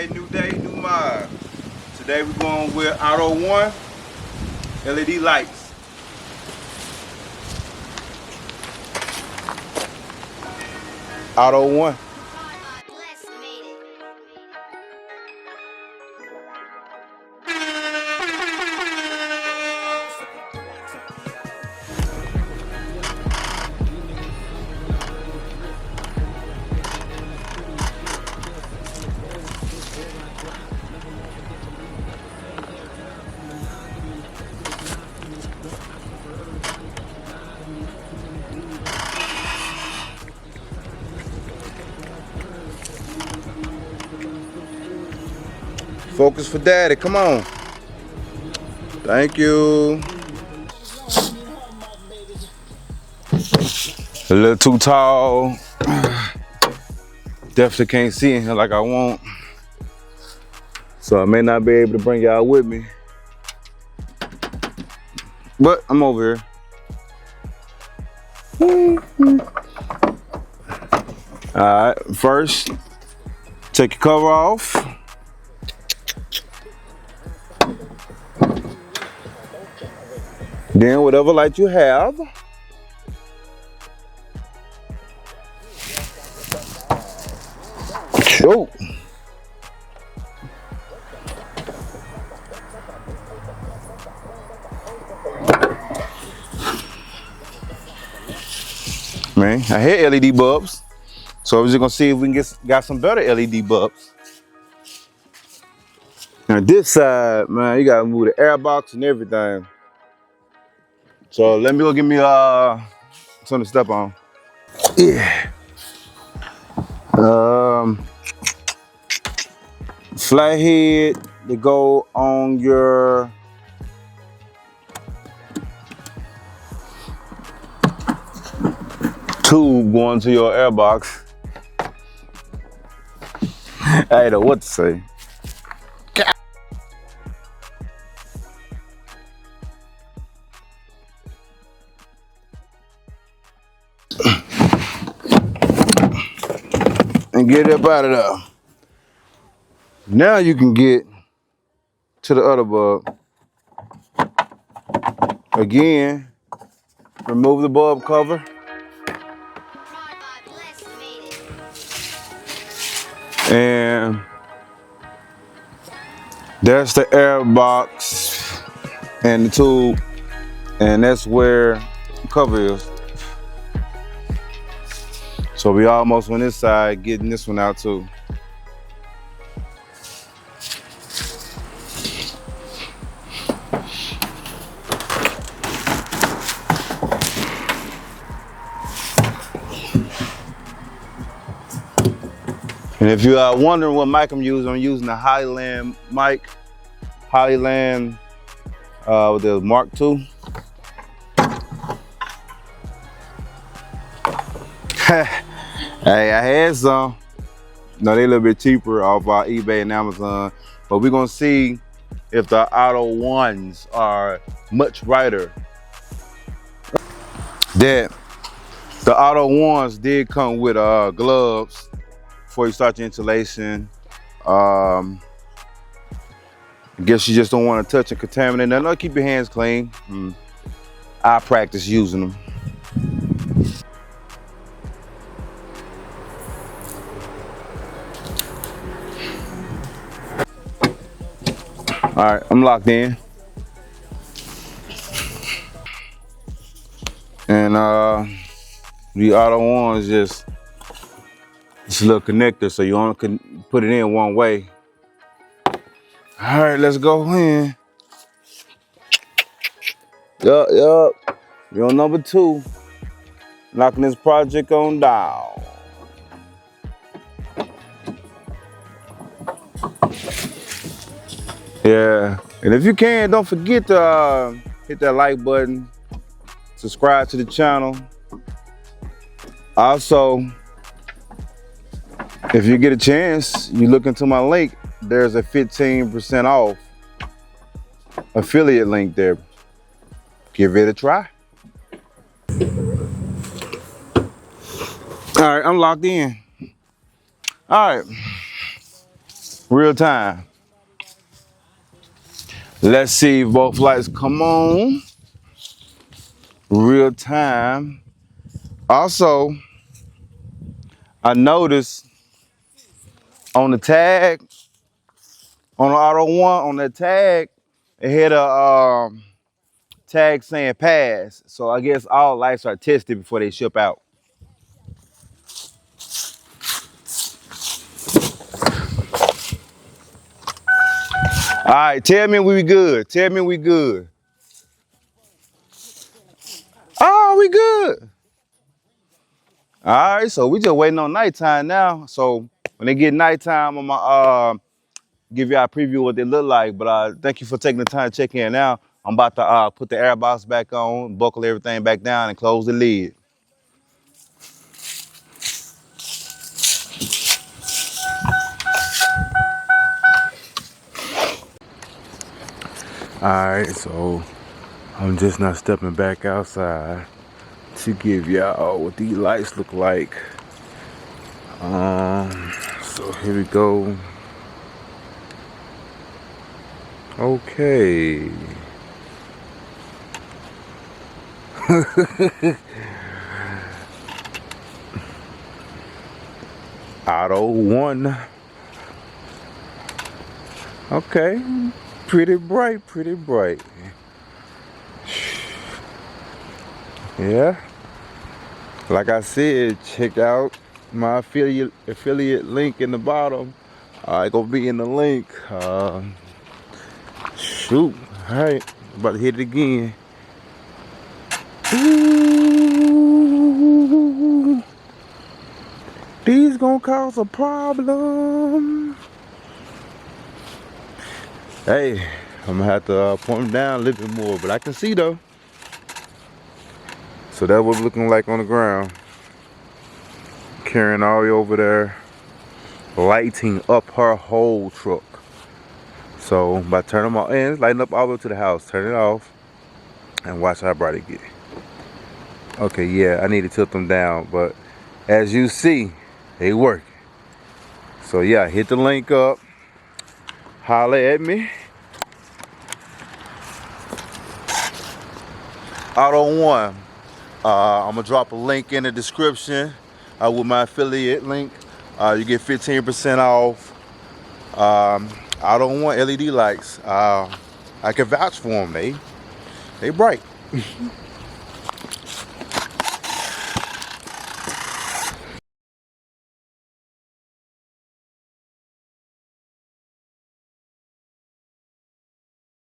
new day, new mod. Today we're going with AUTOONE LED lights. AUTOONE. Focus for daddy, come on. Thank you. A little too tall. Definitely can't see in here like I want. So I may not be able to bring y'all with me. But I'm over here. Alright, first, take your cover off. Then whatever light you have. Oh. Man, I had LED bulbs. So we're just gonna see if we can got some better LED bulbs. Now this side, man, you gotta move the air box and everything. So let me go get me something to step on. Yeah. Flathead to go on your tube going to your air box. I don't know what to say. And get up out of there. Now you can get to the other bulb. Again, remove the bulb cover. And that's the air box and the tube. And that's where the cover is. So we almost on this side, getting this one out too. And if you are wondering what mic I'm using the Highland mic, Highland with the Mark II. Hey, I had some. No, they a little bit cheaper off eBay and Amazon, but we're gonna see if the AUTOONEs are much brighter. That the AUTOONEs did come with gloves before you start your installation. I guess you just don't want to touch and contaminate. Now, keep your hands clean. I practice using them. All right, I'm locked in. And the AUTOONE is just a little connector, so you only can put it in one way. All right, let's go in. Yup. You're on number 2. Knocking this project on down. Yeah, and if you can, don't forget to hit that like button, subscribe to the channel. Also, if you get a chance, you look into my link, there's a 15% off affiliate link there. Give it a try. All right, I'm locked in. All right, Real time. Let's see if both lights come on. Real time. Also, I noticed on the tag, on the Auto One, on that tag, it had a tag saying pass. So I guess all lights are tested before they ship out. All right, tell me we good. Tell me we good. Oh, we good. All right, so we just waiting on nighttime now. So when they get nighttime, I'm gonna give you a preview of what they look like. But thank you for taking the time to check in now. I'm about to put the air box back on, buckle everything back down, and close the lid. All right, so I'm just not stepping back outside to give y'all what these lights look like. So here we go. Okay. Auto One. Okay. Pretty bright, pretty bright. Yeah. Like I said, check out my affiliate link in the bottom. It's gonna be in the link. Shoot. Alright. About to hit it again. Ooh. These gonna cause a problem. Hey, I'm gonna have to point them down a little bit more, but I can see though. So that's what it's looking like on the ground. Carrying all the way over there, lighting up her whole truck. So by turning them off, and it's lighting up all the way to the house. Turn it off and watch how bright it get. Okay, yeah, I need to tilt them down, but as you see, they work. So yeah, hit the link up, holler at me. Auto One. I'm gonna drop a link in the description with my affiliate link. You get 15% off. Auto One LED lights. I can vouch for them. They bright.